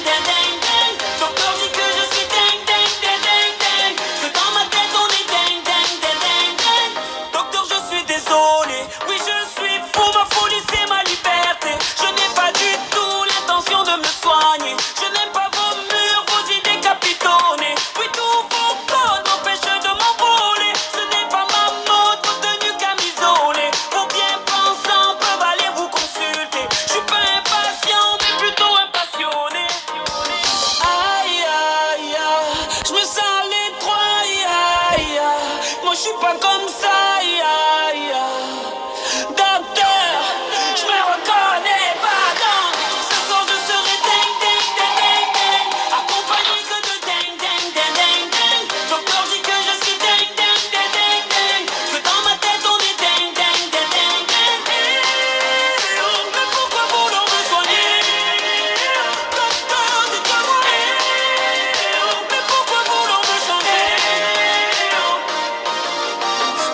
ding, ding, ding. Docteur dit que je suis ding, ding, ding, ding, ding. Que dans ma tête on est ding, ding, ding, ding, ding. Docteur, je suis désolé. Oui, je suis fou, ma folie c'est ma liberté. Je n'ai pas du tout l'intention de me soigner. Je n'aime pas vos murs, vos idées capitonnées. Oui, tous vos codes m'empêchent de m'envoler. Ce n'est pas ma mode, vos tenues camisolées. Vos bien-pensants peuvent aller vous consulter. Je suis pas impatient, mais plutôt impassionné. Aïe, aïe, aïe, je me sens l'étroit, aïe, aïe, aïe. Moi, je suis pas comme ça, aïe, aïe, aïe. Docteur, je me reconnais pas, donc ce soir je serai ding, ding, ding, ding, ding. Accompagné que de ding, ding, ding, ding, ding. Docteur dit que je suis ding, ding, ding, ding, ding. Que dans ma tête on est ding, ding, ding, ding, ding. Mais pourquoi vouloir me soigner? Docteur, dites-moi. Mais pourquoi vouloir me changer?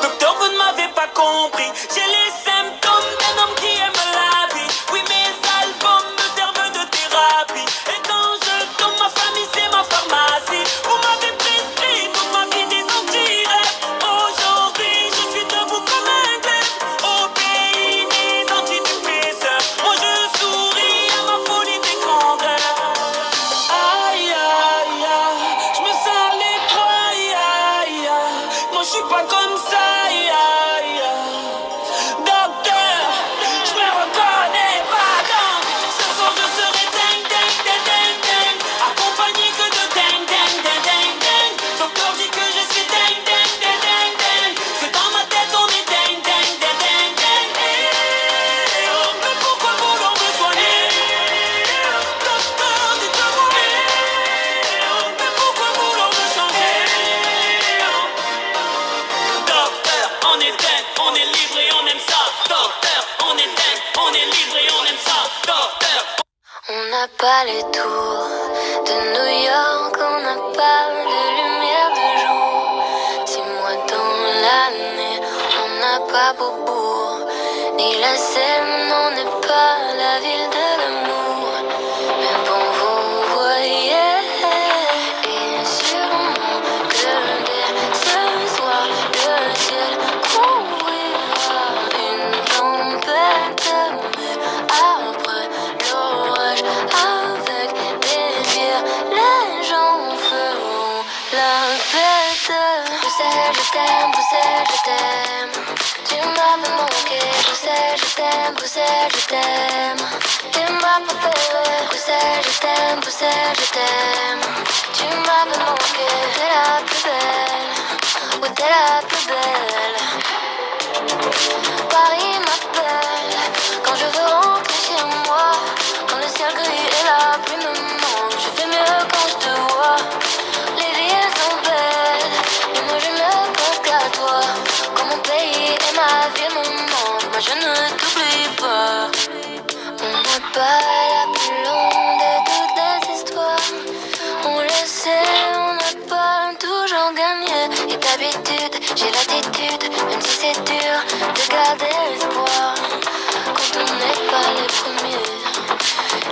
Docteur, vous ne m'avez pas compris. J'ai les symptômes d'un homme qui aime la vie. Oui, mes albums me servent de thérapie. Et quand je tombe, ma famille c'est ma pharmacie. Vous m'avez prescrit toute ma vie des anti-rêves. Aujourd'hui, je suis debout comme un glaive. Au pays des antidépresseurs, moi je souris à ma folie des grandeurs. Aïe, aïe, aïe, je me sens l'étroit, aïe, aïe, aïe. Moi je suis pas comme ça, aïe, aïe, aïe. Docteur, je me reconnais pas, donc ce soir je serai ding, ding, ding, ding, ding. Accompagné que de ding, ding, ding, ding, ding. Docteur dit que je suis ding, ding, ding, ding, ding. Que dans ma tête on est ding, ding, ding, ding, ding. Mais pourquoi vouloir me soigner? Docteur, dites-moi. Mais pourquoi vouloir me changer? Docteur, on est dingue, on est libre et on aime ça. Docteur, on est dingue, on est libre et on aime ça. Docteur. On n'a pas les tours de New York, on n'a pas de lumière de jour. 6 mois dans l'année, on n'a pas Beaubourg, ni la Seine, on n'est pas la ville de l'amour. Mais bon, vous voyez, et sûrement que dès ce soir, le ciel couvrira une tempête. Mais après l'orage, avec des bières, les gens feront la fête. Bruxelles, je t'aime, Bruxelles, je t'aime. Tu m'as manqué, Bruxelles, je t'aime, Bruxelles, je t'aime. Tu m'as préféré, Bruxelles, je t'aime, Bruxelles, je t'aime. Tu m'as manqué, t'es la plus belle, oui t'es la plus belle. Paris m'appelle quand je veux rentrer chez moi. Quand le ciel gris et la pluie me manquent, je fais mieux quand je te vois. Les villes sont belles, mais moi je ne pense qu'à toi. Quand mon pays et ma vie me manquent, moi je ne t'oublie pas. On n'a pas la plus longue de toutes les histoires. On le sait, on n'a pas toujours gagné. Et d'habitude, j'ai l'attitude, même si c'est dur, de garder l'espoir. Quand on n'est pas les premiers.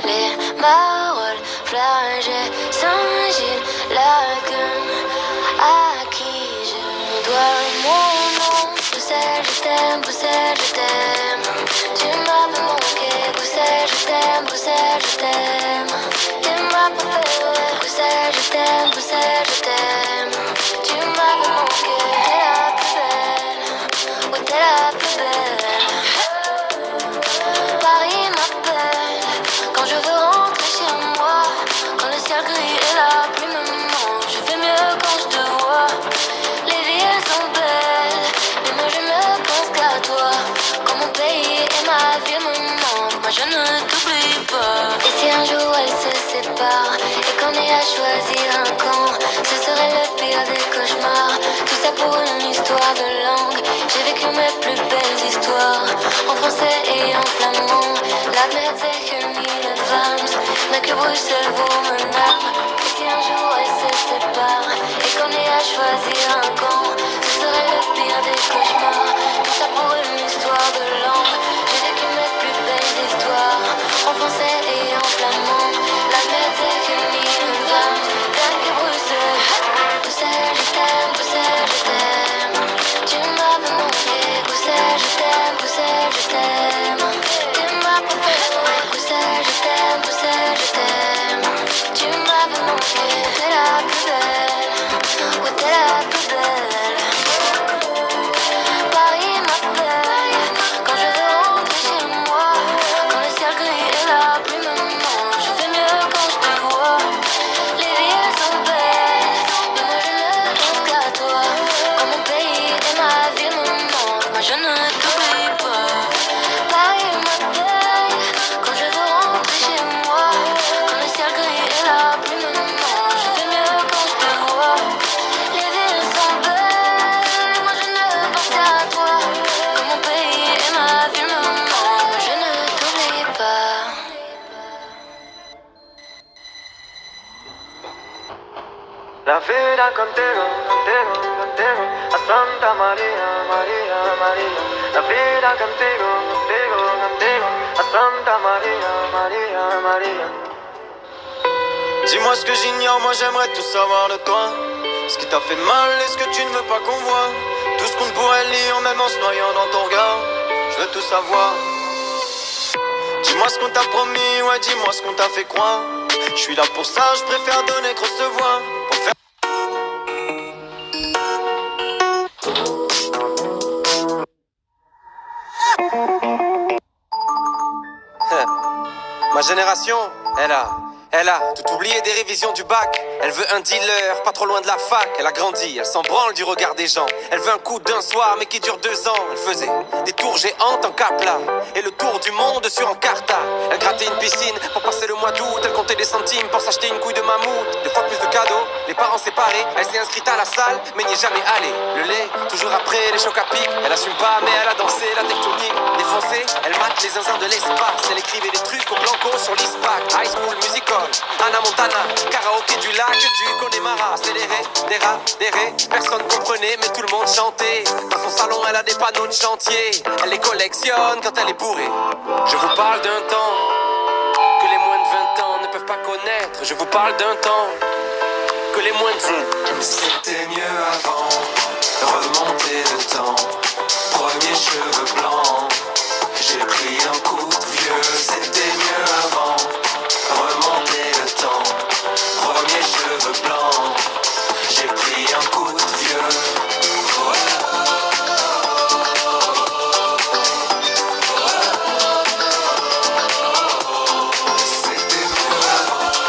Les Marolles, Flagey, Saint-Gilles, Lagunes, à qui je dois mon nom. Bruxelles, je t'aime, Bruxelles, je t'aime. Tu m'as manqué, Bruxelles, je t'aime, Bruxelles, je t'aime. Tu m'as préféré, Bruxelles, je t'aime, Bruxelles, je t'aime. Tu m'as manqué, t'es la plus belle, oui t'es la plus belle. Paris m'appelle quand je veux rentrer chez moi. Quand le ciel gris et la pluie me manquent, je fais mieux quand je te vois. Les villes sont belles, mais moi je ne pense qu'à toi. Quand mon pays et ma vie me manquent, moi je ne t'oublie pas. Et si un jour elles se séparent et qu'on ait à choisir un camp, ce serait le pire des cauchemars. Tout ça pour une histoire de langue. J'ai vécu mes plus belles histoires en français et en flamand. La merde c'est que mille advance, mais que Bruxelles vaut mon âme. Et si un jour elles se séparent et qu'on ait à choisir un camp, ce serait le pire des cauchemars. Tout ça pour une histoire de langue. J'ai vécu mes plus belles histoires en français et en flamand. La merde c'est que La vida contigo, contigo, contigo, a Santa María, María, María. La vida contigo, contigo, contigo, a Santa María, María, María. Dis-moi ce que j'ignore, moi j'aimerais tout savoir de toi. Ce qui t'a fait de mal et ce que tu ne veux pas qu'on voit. Tout ce qu'on pourrait lire, même en se noyant dans ton regard. Je veux tout savoir. Dis-moi ce qu'on t'a promis, ouais dis-moi ce qu'on t'a fait croire. Je suis là pour ça, je préfère donner que recevoir. Pour faire... Ma génération, elle a tout oublié des révisions du bac. Elle veut un dealer, pas trop loin de la fac. Elle a grandi, elle s'en branle du regard des gens. Elle veut un coup d'un soir, mais qui dure 2 ans. Elle faisait des tours géantes en Capla et le tour du monde sur Encarta. Elle grattait une piscine pour passer le mois d'août. Elle comptait des centimes pour s'acheter une couille de mammouth. 2 fois plus de cadeaux, les parents séparés. Elle s'est inscrite à la salle, mais n'y est jamais allée. Le lait, toujours après les chocs à pic. Elle assume pas, mais elle a dansé la tectonique. Défoncée, elle mate les zinzins de l'espace. Elle écrivait des trucs au blanco sur l'ISPAC. High School Musical, Anna Montana, karaoké du lac du Connemara. Accéléré, des rés, personne comprenait mais tout le monde chantait. Dans son salon elle a des panneaux de chantier. Elle les collectionne quand elle est bourrée. Je vous parle d'un temps que les moins de 20 ans ne peuvent pas connaître. Je vous parle d'un temps que les moins de... C'était mieux avant, remonter le temps. Premier cheveux blancs, j'ai pris un coup de vieux. C'était mieux avant, remonter le temps. Premier cheveux blancs, j'ai pris un coup de vieux. C'était mieux avant.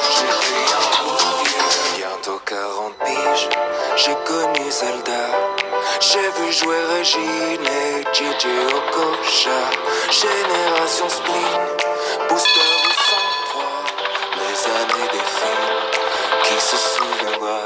J'ai pris un coup de vieux. Bientôt 40 piges, j'ai connu Zelda. J'ai vu jouer Régine et Gigi Okocha. Génération Spleen, Booster au 103. Les années des filles, qui se souviendra?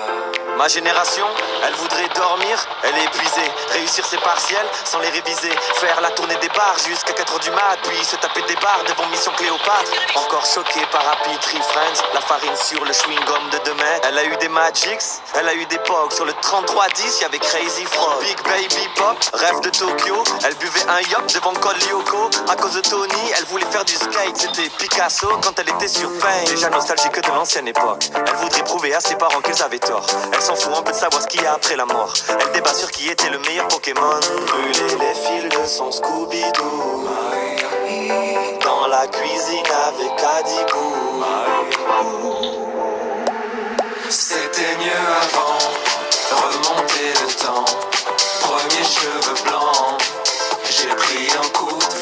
Ma génération, elle voudrait dormir, elle est épuisée. Réussir ses partiels sans les réviser. Faire la tournée des bars jusqu'à 4h du mat. Puis se taper des bars devant Mission Cléopâtre. Encore choquée par Happy Tree Friends. La farine sur le chewing-gum de demain. Elle a eu des Magics, elle a eu des Pogs. Sur le 3310, y'avait Crazy Frog. Big Baby Pop, rêve de Tokyo. Elle buvait un yop devant Col Lyoko. À cause de Tony, elle voulait faire du skate. C'était Picasso quand elle était sur Pain. Déjà nostalgique de l'ancienne époque. Elle voudrait prouver à ses parents qu'ils avaient tort. Elle s'en fout un peu de savoir ce qu'il y a après la mort. Elle débat sur qui était le meilleur Pokémon. Brûler les fils de son Scooby-Doo. Dans la cuisine avec Adibou. C'était mieux avant, remonter le temps. Premier cheveux blancs, j'ai pris un coup de